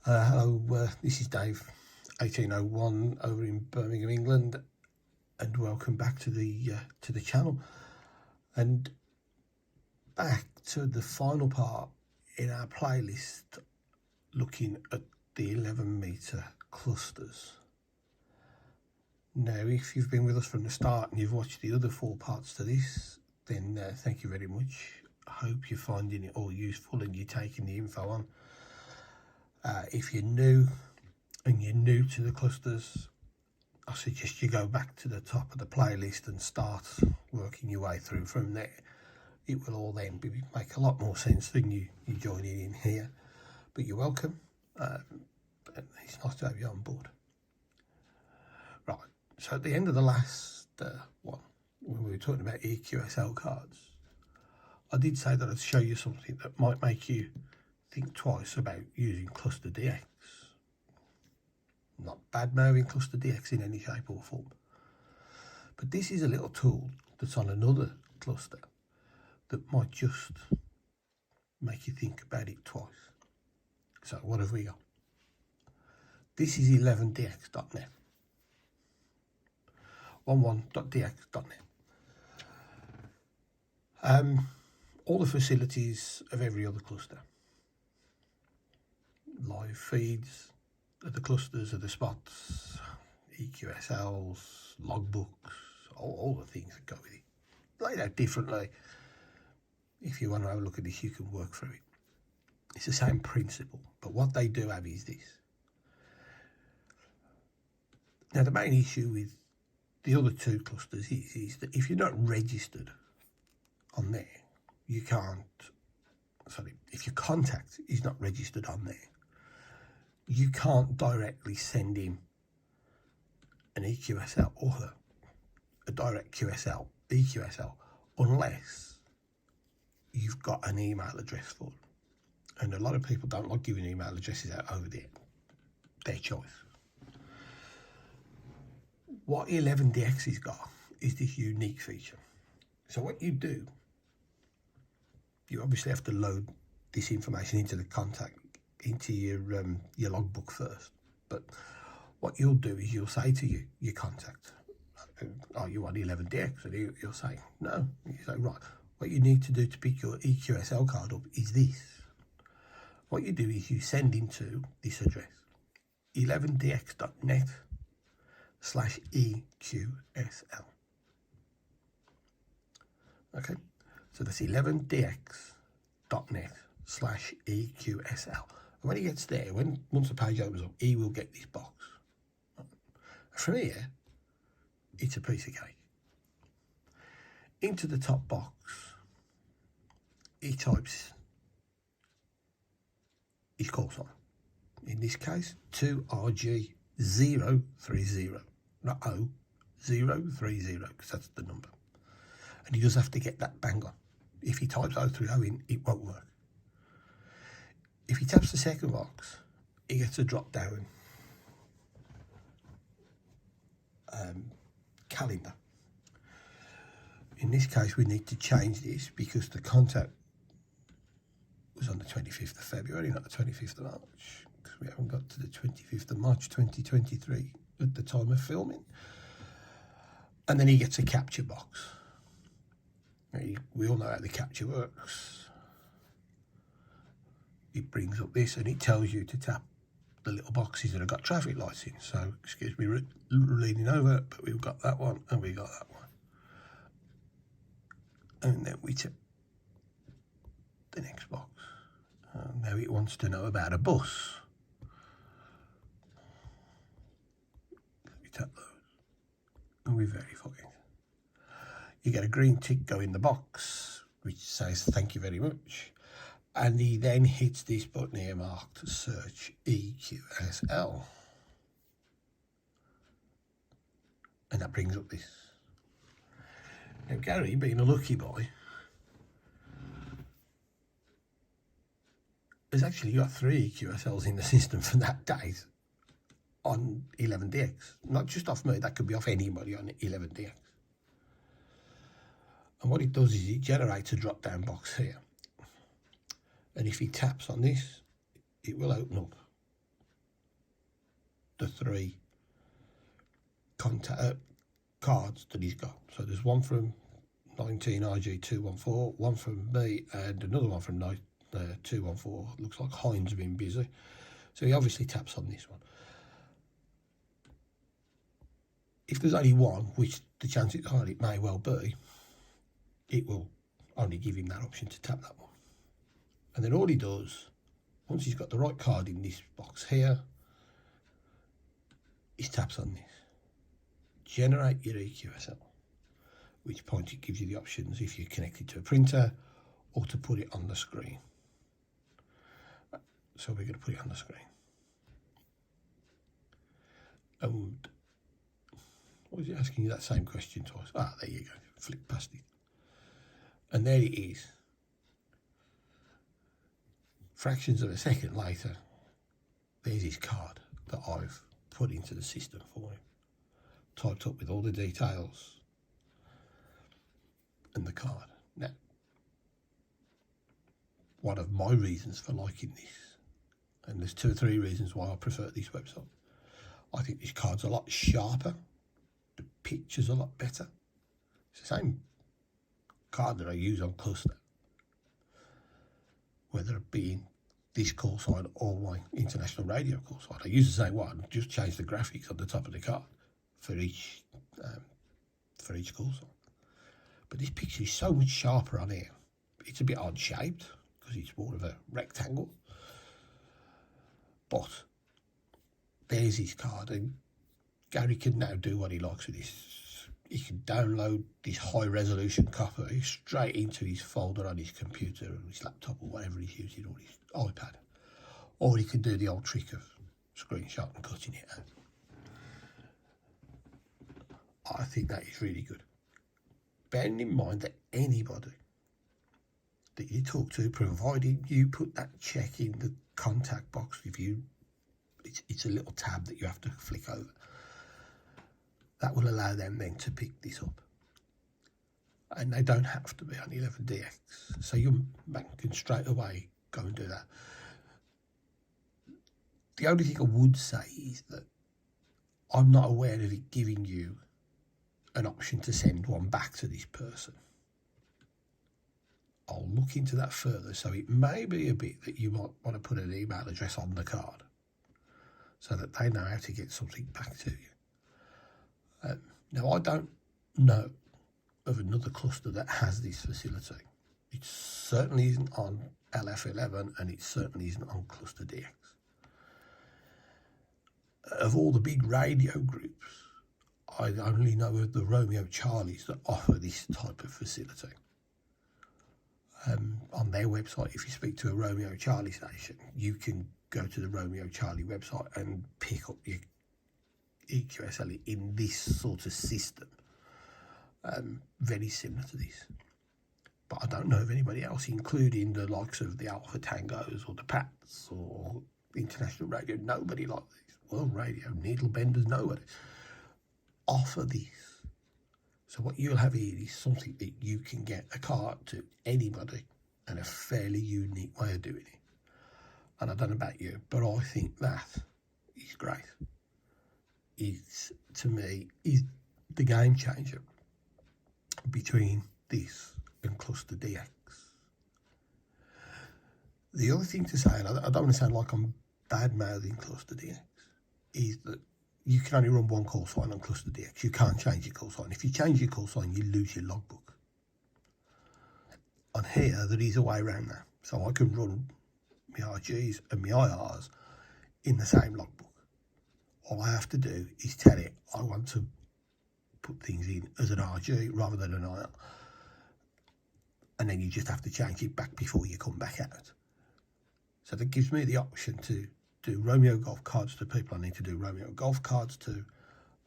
Hello, this is Dave, 1801 over in Birmingham, England, and welcome back to the channel, and back to the final part in our playlist, looking at the 11-meter clusters. Now, if you've been with us from the start and you've watched the other 4 parts to this, then thank you very much. I hope you're finding it all useful and you're taking the info on. If you're new to the clusters, I suggest you go back to the top of the playlist and start working your way through from there. It will all then make a lot more sense than you joining in here. But you're welcome. It's nice to have you on board. Right, so at the end of the last one, when we were talking about EQSL cards, I did say that I'd show you something that might make you think twice about using ClusterDX. Not bad-mouthing ClusterDX in any shape or form, but this is a little tool that's on another cluster that might just make you think about it twice. So what have we got? This is 11dx.net, 11.dx.net. All the facilities of every other cluster. Live feeds of the clusters, of the spots, EQSLs, logbooks, all the things that go with it. Laid out differently. If you want to have a look at this, you can work through it. It's the same principle, but what they do have is this. Now, the main issue with the other 2 clusters is that if you're not registered on there, you can't, if your contact is not registered on there, you can't directly send him an EQSL or her a direct QSL, EQSL, unless you've got an email address for them. And a lot of people don't like giving email addresses out over there. Their choice. What 11dx has got is this unique feature. So what you do, you obviously have to load this information into the contact, into your logbook first. But what you'll do is you'll say to your contact, "Are you on 11dx?" And you'll say, "No." And you say, "Right, what you need to do to pick your EQSL card up is this." What you do is you send into this address, 11dx.net/EQSL. Okay, so that's 11dx.net/EQSL. And when he gets there, once the page opens up, he will get this box. From here, it's a piece of cake. Into the top box, he types his call sign. In this case, 2RG030, not 030, because that's the number. And he does have to get that bang on. If he types 030 in, it won't work. If he taps the second box, he gets a drop down calendar. In this case, we need to change this because the contact was on the 25th of February, not the 25th of March, because we haven't got to the 25th of March 2023 at the time of filming. And then he gets a capture box. We all know how the capture works. It brings up this and it tells you to tap the little boxes that have got traffic lights in. So, excuse me leaning over, but we've got that one and we got that one. And then we tap the next box. Now it wants to know about a bus. We tap those and we verify it. You get a green tick go in the box, which says thank you very much. And he then hits this button here marked search EQSL. And that brings up this. Now Gary, being a lucky boy, has actually got 3 EQSLs in the system for that date on 11dx. Not just off me, that could be off anybody on 11dx. And what it does is it generates a drop down box here. And if he taps on this, it will open up the 3 cards that he's got. So there's one from 19RG214, one from me, and another one from 214. Looks like Heinz has been busy. So he obviously taps on this one. If there's only one, which the chances are it may well be, it will only give him that option to tap that one. And then all he does, once he's got the right card in this box here, he taps on this. Generate your EQSL, which point it gives you the options if you're connected to a printer or to put it on the screen. So we're going to put it on the screen. And what was it asking you that same question twice? Ah, there you go. Flick past it. And there it is. Fractions of a second later, there's his card that I've put into the system for him. Typed up with all the details and the card. Now, one of my reasons for liking this, and there's 2 or 3 reasons why I prefer this website. I think this card's a lot sharper. The picture's a lot better. It's the same card that I use on Cluster, whether it be in this call sign or my international radio call sign. I use the same one, just change the graphics on the top of the card for each call sign. But this picture is so much sharper on here. It's a bit odd shaped because it's more of a rectangle. But there's his card, and Gary can now do what he likes with this. He can download this high resolution copy straight into his folder on his computer or his laptop or whatever he's using, or his iPad. Or he can do the old trick of screenshot and cutting it out. I think that is really good. Bearing in mind that anybody that you talk to, provided you put that check in the contact box, it's a little tab that you have to flick over. That will allow them then to pick this up. And they don't have to be on 11DX. So your man can straight away go and do that. The only thing I would say is that I'm not aware of it giving you an option to send one back to this person. I'll look into that further. So it may be a bit that you might want to put an email address on the card so that they know how to get something back to you. Now, I don't know of another cluster that has this facility. It certainly isn't on LF11, and it certainly isn't on ClusterDX. Of all the big radio groups, I only know of the Romeo Charlies that offer this type of facility. On their website, if you speak to a Romeo Charlie station, you can go to the Romeo Charlie website and pick up your EQSL in this sort of system, very similar to this. But I don't know of anybody else, including the likes of the Alpha Tangos or the Pats or International Radio. Nobody like this. World Radio, Needle Benders, nobody offer this. So what you'll have here is something that you can get a card to anybody, and a fairly unique way of doing it. And I don't know about you, but I think that is great. It's, to me, is the game changer between this and ClusterDX. The other thing to say, and I don't want to sound like I'm bad-mouthing ClusterDX, is that you can only run one call sign on ClusterDX. You can't change your call sign. If you change your call sign, you lose your logbook. On here, there is a way around that. So I can run my RGs and my IRs in the same logbook. All I have to do is tell it I want to put things in as an RG rather than an IR. And then you just have to change it back before you come back out. So that gives me the option to do Romeo Golf cards to people I need to do Romeo Golf cards to.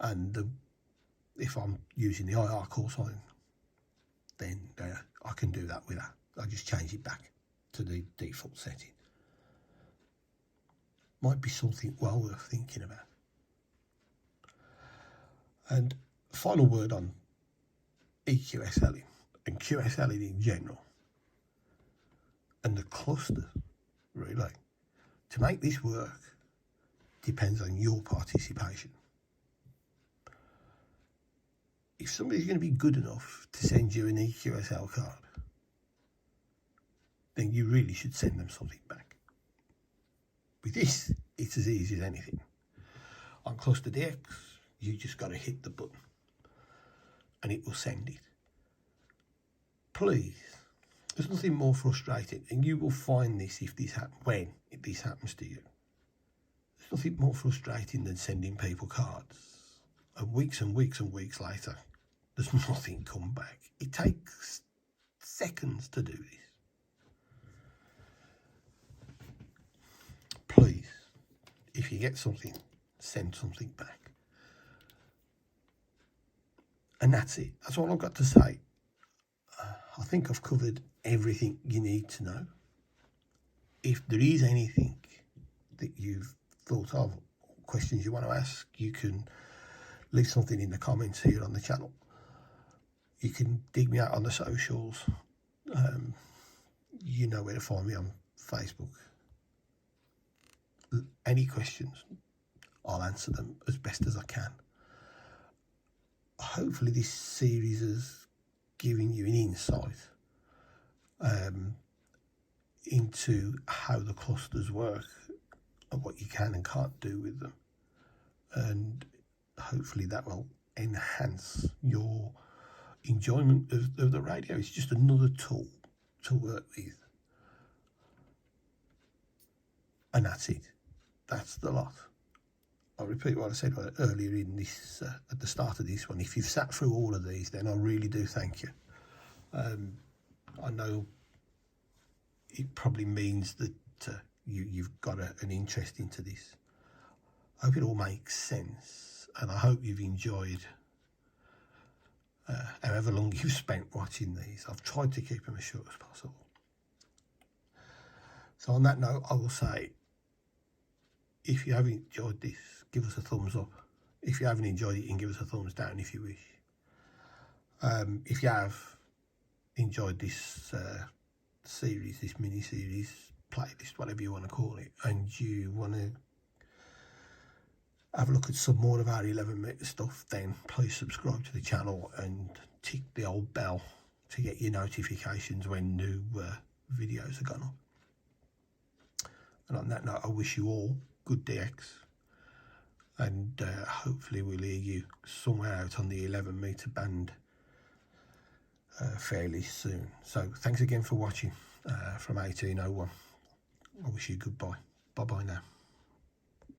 And if I'm using the IR call sign, then I can do that with that. I just change it back to the default setting. Might be something well worth thinking about. And final word on EQSL and QSL in general, and the cluster, really. To make this work, depends on your participation. If somebody's going to be good enough to send you an EQSL card, then you really should send them something back. With this, it's as easy as anything. On ClusterDX, you just got to hit the button and it will send it. Please, there's nothing more frustrating, and you will find this if this when this happens to you. There's nothing more frustrating than sending people cards, and weeks and weeks and weeks later, there's nothing come back. It takes seconds to do this. Please, if you get something, send something back. And that's it. That's all I've got to say. I think I've covered everything you need to know. If there is anything that you've thought of, questions you want to ask, you can leave something in the comments here on the channel. You can dig me out on the socials. You know where to find me on Facebook. Any questions, I'll answer them as best as I can. Hopefully this series has given you an insight into how the clusters work and what you can and can't do with them. And hopefully that will enhance your enjoyment of the radio. It's just another tool to work with. And that's it. That's the lot. I'll repeat what I said earlier in this, at the start of this one. If you've sat through all of these, then I really do thank you. I know it probably means that you've got an interest into this. I hope it all makes sense, and I hope you've enjoyed however long you've spent watching these. I've tried to keep them as short as possible. So on that note, I will say, if you have enjoyed this, give us a thumbs up. If you haven't enjoyed it, you can give us a thumbs down if you wish. If you have enjoyed this series, this mini-series, playlist, whatever you want to call it, and you want to have a look at some more of our 11 metre stuff, then please subscribe to the channel and tick the old bell to get your notifications when new videos are gone up. And on that note, I wish you all good DX, and hopefully we'll hear you somewhere out on the 11 metre band fairly soon. So thanks again for watching from 1801. I wish you goodbye. Bye bye now.